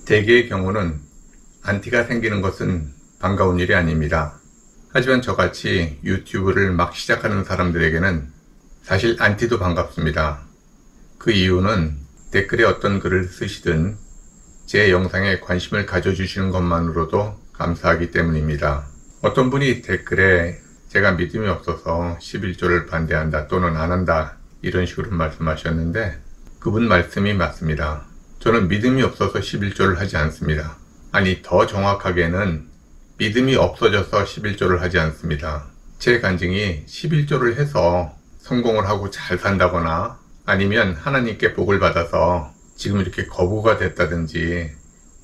대개의 경우는 안티가 생기는 것은 반가운 일이 아닙니다. 하지만 저같이 유튜브를 막 시작하는 사람들에게는 사실 안티도 반갑습니다. 그 이유는 댓글에 어떤 글을 쓰시든 제 영상에 관심을 가져주시는 것만으로도 감사하기 때문입니다. 어떤 분이 댓글에 제가 믿음이 없어서 11조를 반대한다 또는 안 한다 이런 식으로 말씀하셨는데 그분 말씀이 맞습니다. 저는 믿음이 없어서 11조를 하지 않습니다. 아니, 더 정확하게는 믿음이 없어져서 11조를 하지 않습니다. 제 간증이 11조를 해서 성공을 하고 잘 산다거나 아니면 하나님께 복을 받아서 지금 이렇게 거부가 됐다든지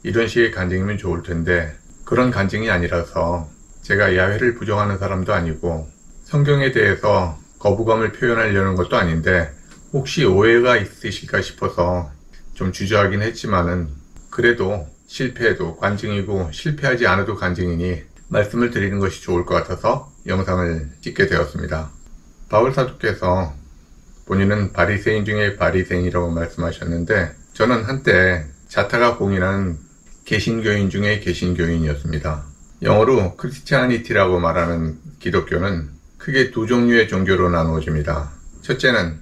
이런 식의 간증이면 좋을 텐데 그런 간증이 아니라서 제가 야훼를 부정하는 사람도 아니고 성경에 대해서 거부감을 표현하려는 것도 아닌데 혹시 오해가 있으실까 싶어서 좀 주저하긴 했지만은 그래도 실패해도 간증이고 실패하지 않아도 간증이니 말씀을 드리는 것이 좋을 것 같아서 영상을 찍게 되었습니다. 바울 사도께서 본인은 바리새인 중에 바리새인이라고 말씀하셨는데 저는 한때 자타가 공인하는 개신교인 중에 개신교인이었습니다. 영어로 크리스티아니티라고 말하는 기독교는 크게 두 종류의 종교로 나누어집니다. 첫째는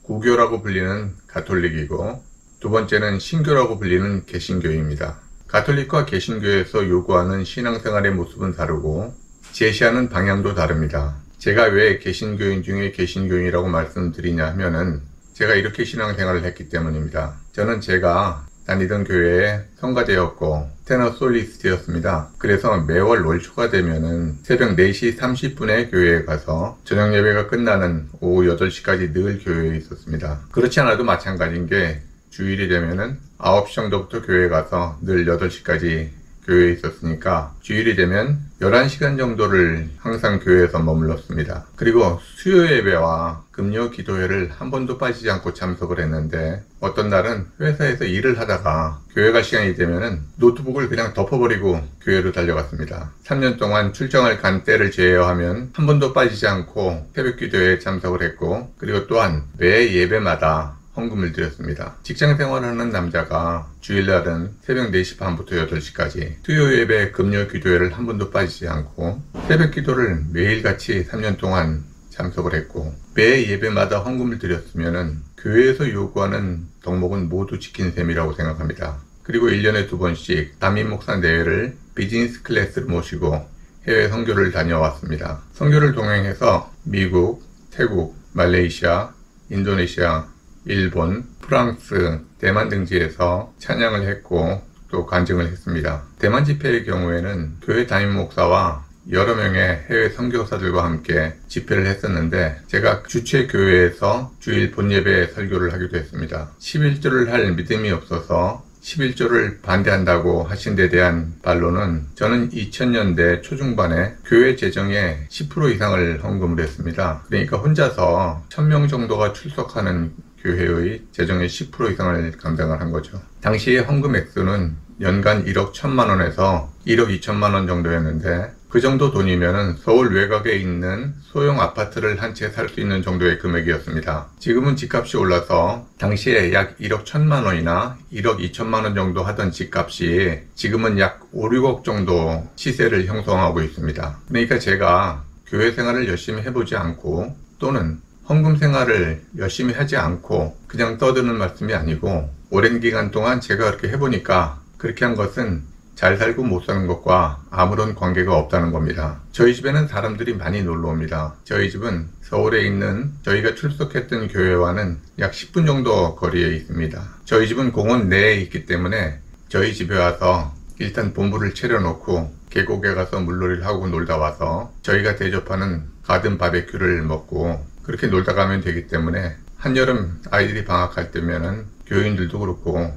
구교라고 불리는 가톨릭이고 두 번째는 신교라고 불리는 개신교입니다. 가톨릭과 개신교에서 요구하는 신앙생활의 모습은 다르고 제시하는 방향도 다릅니다. 제가 왜 개신교인 중에 개신교인이라고 말씀드리냐 하면은 제가 이렇게 신앙생활을 했기 때문입니다. 저는 제가 다니던 교회에 성가대였고 테너 솔리스트였습니다. 그래서 매월 월초가 되면은 새벽 4시 30분에 교회에 가서 저녁 예배가 끝나는 오후 8시까지 늘 교회에 있었습니다. 그렇지 않아도 마찬가지인 게 주일이 되면은 9시 정도부터 교회에 가서 늘 8시까지 교회에 있었으니까 주일이 되면 11시간 정도를 항상 교회에서 머물렀습니다. 그리고 수요 예배와 금요 기도회를 한 번도 빠지지 않고 참석을 했는데 어떤 날은 회사에서 일을 하다가 교회 갈 시간이 되면은 노트북을 그냥 덮어버리고 교회로 달려갔습니다. 3년 동안 출장을 간 때를 제외하면 한 번도 빠지지 않고 새벽 기도회에 참석을 했고 그리고 또한 매 예배마다 헌금을 드렸습니다. 직장 생활하는 남자가 주일날은 새벽 4시 반부터 8시까지 수요 예배, 금요 기도회를 한 번도 빠지지 않고 새벽 기도를 매일같이 3년 동안 참석을 했고 매 예배마다 헌금을 드렸으면은 교회에서 요구하는 덕목은 모두 지킨 셈이라고 생각합니다. 그리고 1년에 2번씩 담임 목사 내외를 비즈니스 클래스를 모시고 해외 선교를 다녀왔습니다. 선교를 동행해서 미국, 태국, 말레이시아, 인도네시아, 일본, 프랑스, 대만 등지에서 찬양을 했고 또 간증을 했습니다. 대만 집회의 경우에는 교회 담임 목사와 여러 명의 해외 선교사들과 함께 집회를 했었는데 제가 주최 교회에서 주일 본예배 설교를 하기도 했습니다. 11조를 할 믿음이 없어서 11조를 반대한다고 하신 데 대한 반론은 저는 2000년대 초중반에 교회 재정의 10% 이상을 헌금을 했습니다. 그러니까 혼자서 1000명 정도가 출석하는 교회의 재정의 10% 이상을 감당을 한 거죠. 당시의 헌금 액수는 연간 1억 1천만 원에서 1억 2천만 원 정도였는데 그 정도 돈이면은 서울 외곽에 있는 소형 아파트를 한 채 살 수 있는 정도의 금액이었습니다. 지금은 집값이 올라서 당시에 약 1억 1천만 원이나 1억 2천만 원 정도 하던 집값이 지금은 약 5, 6억 정도 시세를 형성하고 있습니다. 그러니까 제가 교회 생활을 열심히 해보지 않고 또는 헌금 생활을 열심히 하지 않고 그냥 떠드는 말씀이 아니고 오랜 기간 동안 제가 그렇게 해보니까 그렇게 한 것은 잘 살고 못 사는 것과 아무런 관계가 없다는 겁니다. 저희 집에는 사람들이 많이 놀러 옵니다. 저희 집은 서울에 있는 저희가 출석했던 교회와는 약 10분 정도 거리에 있습니다. 저희 집은 공원 내에 있기 때문에 저희 집에 와서 일단 본부를 차려놓고 계곡에 가서 물놀이를 하고 놀다 와서 저희가 대접하는 가든 바베큐를 먹고 그렇게 놀다 가면 되기 때문에 한여름 아이들이 방학할 때면은 교인들도 그렇고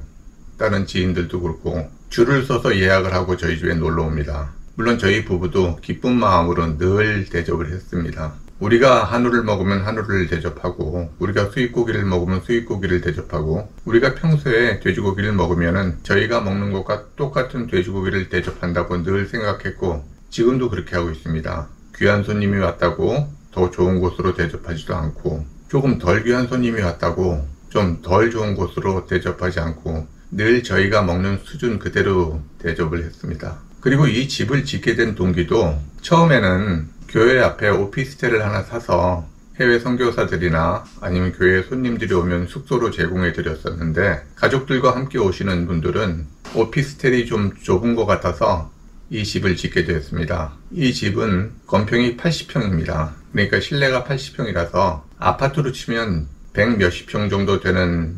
다른 지인들도 그렇고 줄을 서서 예약을 하고 저희 집에 놀러 옵니다. 물론 저희 부부도 기쁜 마음으로 늘 대접을 했습니다. 우리가 한우를 먹으면 한우를 대접하고 우리가 수입고기를 먹으면 수입고기를 대접하고 우리가 평소에 돼지고기를 먹으면은 저희가 먹는 것과 똑같은 돼지고기를 대접한다고 늘 생각했고 지금도 그렇게 하고 있습니다. 귀한 손님이 왔다고 더 좋은 곳으로 대접하지도 않고 조금 덜 귀한 손님이 왔다고 좀 덜 좋은 곳으로 대접하지 않고 늘 저희가 먹는 수준 그대로 대접을 했습니다. 그리고 이 집을 짓게 된 동기도 처음에는 교회 앞에 오피스텔을 하나 사서 해외 선교사들이나 아니면 교회 손님들이 오면 숙소로 제공해 드렸었는데, 가족들과 함께 오시는 분들은 오피스텔이 좀 좁은 것 같아서 이 집을 짓게 되었습니다. 이 집은 건평이 80평입니다. 그러니까 실내가 80평이라서 아파트로 치면 100 몇십 평 정도 되는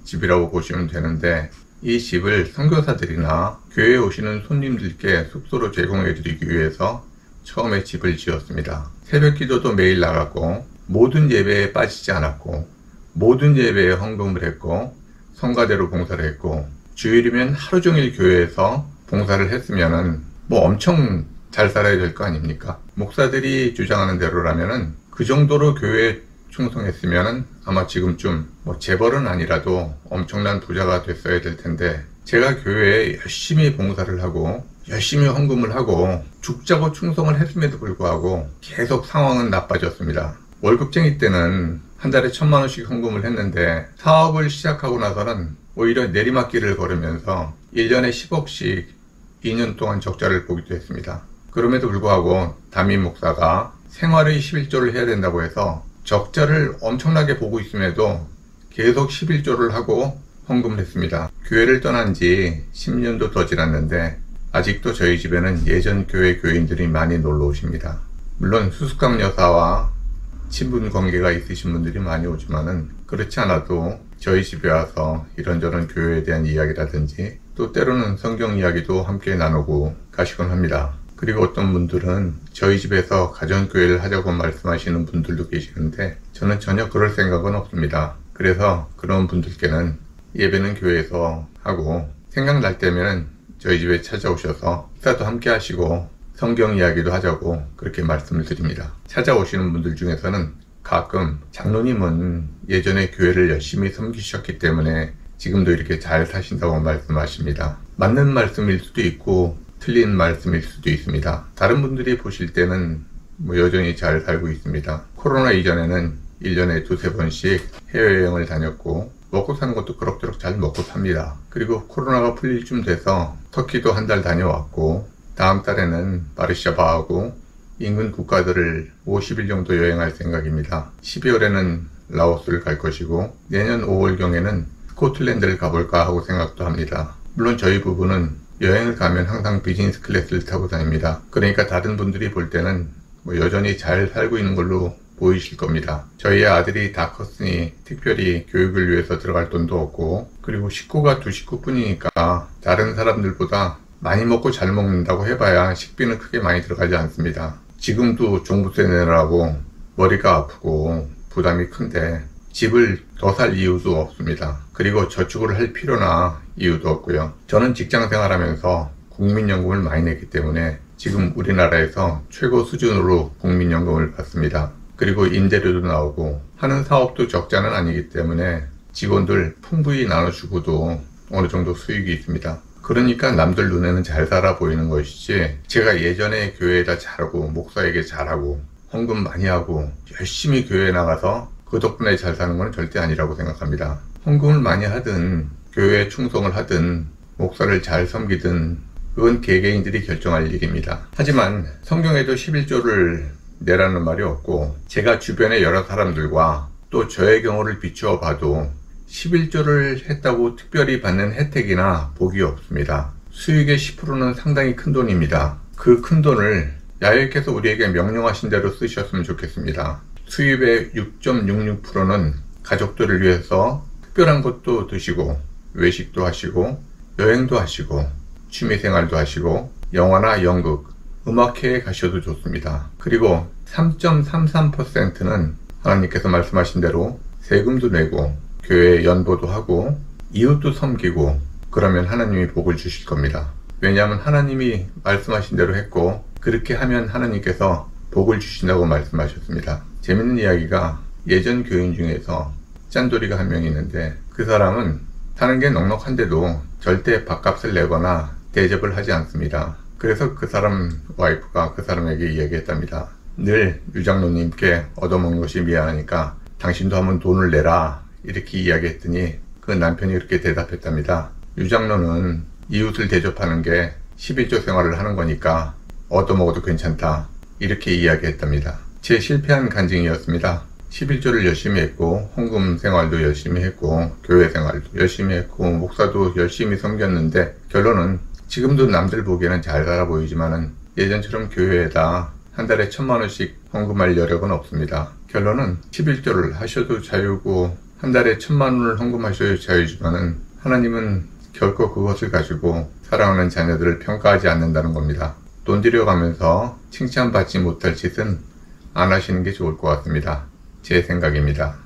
집이라고 보시면 되는데, 이 집을 선교사들이나 교회에 오시는 손님들께 숙소로 제공해 드리기 위해서 처음에 집을 지었습니다. 새벽 기도도 매일 나갔고, 모든 예배에 빠지지 않았고, 모든 예배에 헌금을 했고, 성가대로 봉사를 했고, 주일이면 하루 종일 교회에서 봉사를 했으면은 엄청 잘 살아야 될 거 아닙니까? 목사들이 주장하는 대로라면은 그 정도로 교회에 충성했으면은 아마 지금쯤 재벌은 아니라도 엄청난 부자가 됐어야 될 텐데, 제가 교회에 열심히 봉사를 하고 열심히 헌금을 하고 죽자고 충성을 했음에도 불구하고 계속 상황은 나빠졌습니다. 월급쟁이 때는 한 달에 1,000만 원씩 헌금을 했는데, 사업을 시작하고 나서는 오히려 내리막길을 걸으면서 1년에 10억씩 2년 동안 적자를 보기도 했습니다. 그럼에도 불구하고 담임 목사가 생활의 11조를 해야 된다고 해서 적자를 엄청나게 보고 있음에도 계속 11조를 하고 헌금을 했습니다. 교회를 떠난 지 10년도 더 지났는데 아직도 저희 집에는 예전 교회 교인들이 많이 놀러 오십니다. 물론 수수깡 여사와 친분 관계가 있으신 분들이 많이 오지만은, 그렇지 않아도 저희 집에 와서 이런저런 교회에 대한 이야기라든지 또 때로는 성경 이야기도 함께 나누고 가시곤 합니다. 그리고 어떤 분들은 저희 집에서 가정교회를 하자고 말씀하시는 분들도 계시는데, 저는 전혀 그럴 생각은 없습니다. 그래서 그런 분들께는 예배는 교회에서 하고 생각날 때면 저희 집에 찾아오셔서 식사도 함께 하시고 성경 이야기도 하자고 그렇게 말씀을 드립니다. 찾아오시는 분들 중에서는 가끔 장로님은 예전에 교회를 열심히 섬기셨기 때문에 지금도 이렇게 잘 사신다고 말씀하십니다. 맞는 말씀일 수도 있고 틀린 말씀일 수도 있습니다. 다른 분들이 보실 때는 여전히 잘 살고 있습니다. 코로나 이전에는 1년에 2-3번씩 해외여행을 다녔고 먹고 사는 것도 그럭저럭 잘 먹고 삽니다. 그리고 코로나가 풀릴 쯤 돼서 터키도 한 달 다녀왔고, 다음 달에는 바르샤바하고 인근 국가들을 50일 정도 여행할 생각입니다. 12월에는 라오스를 갈 것이고, 내년 5월경에는 스코틀랜드를 가볼까 하고 생각도 합니다. 물론 저희 부부는 여행을 가면 항상 비즈니스 클래스를 타고 다닙니다. 그러니까 다른 분들이 볼 때는 여전히 잘 살고 있는 걸로 보이실 겁니다. 저희 아들이 다 컸으니 특별히 교육을 위해서 들어갈 돈도 없고, 그리고 식구가 2식구뿐이니까 다른 사람들보다 많이 먹고 잘 먹는다고 해봐야 식비는 크게 많이 들어가지 않습니다. 지금도 종부세 내느라고 머리가 아프고 부담이 큰데 집을 더 살 이유도 없습니다. 그리고 저축을 할 필요나 이유도 없고요. 저는 직장 생활하면서 국민연금을 많이 냈기 때문에 지금 우리나라에서 최고 수준으로 국민연금을 받습니다. 그리고 임대료도 나오고 하는 사업도 적자는 아니기 때문에 직원들 풍부히 나눠주고도 어느 정도 수익이 있습니다. 그러니까 남들 눈에는 잘 살아 보이는 것이지, 제가 예전에 교회에다 잘하고 목사에게 잘하고 헌금 많이 하고 열심히 교회에 나가서 그 덕분에 잘 사는 건 절대 아니라고 생각합니다. 헌금을 많이 하든 교회에 충성을 하든 목사를 잘 섬기든 그건 개개인들이 결정할 일입니다. 하지만 성경에도 11조를 내라는 말이 없고, 제가 주변의 여러 사람들과 또 저의 경우를 비추어 봐도 11조를 했다고 특별히 받는 혜택이나 복이 없습니다. 수익의 10%는 상당히 큰 돈입니다. 그 큰 돈을 야훼께서 우리에게 명령하신 대로 쓰셨으면 좋겠습니다. 수입의 6.66%는 가족들을 위해서 특별한 것도 드시고 외식도 하시고 여행도 하시고 취미생활도 하시고 영화나 연극, 음악회에 가셔도 좋습니다. 그리고 3.33%는 하나님께서 말씀하신 대로 세금도 내고 교회에 연보도 하고 이웃도 섬기고, 그러면 하나님이 복을 주실 겁니다. 왜냐하면 하나님이 말씀하신 대로 했고, 그렇게 하면 하나님께서 복을 주신다고 말씀하셨습니다. 재밌는 이야기가, 예전 교인 중에서 짠돌이가 한 명 있는데 그 사람은 사는 게 넉넉한데도 절대 밥값을 내거나 대접을 하지 않습니다. 그래서 그 사람 와이프가 그 사람에게 이야기했답니다. 늘 유장로님께 얻어먹는 것이 미안하니까 당신도 한번 돈을 내라, 이렇게 이야기했더니 그 남편이 이렇게 대답했답니다. 유장로는 이웃을 대접하는 게 11조 생활을 하는 거니까 얻어먹어도 괜찮다, 이렇게 이야기했답니다. 제 실패한 간증이었습니다. 11조를 열심히 했고 헌금 생활도 열심히 했고 교회 생활도 열심히 했고 목사도 열심히 섬겼는데 결론은 지금도 남들 보기에는 잘 살아 보이지만은 예전처럼 교회에다 한 달에 1,000만 원씩 헌금할 여력은 없습니다. 결론은 11조를 하셔도 자유고 한 달에 1,000만 원을 헌금하셔도 자유지만은 하나님은 결코 그것을 가지고 사랑하는 자녀들을 평가하지 않는다는 겁니다. 돈 들여가면서 칭찬받지 못할 짓은 안 하시는 게 좋을 것 같습니다. 제 생각입니다.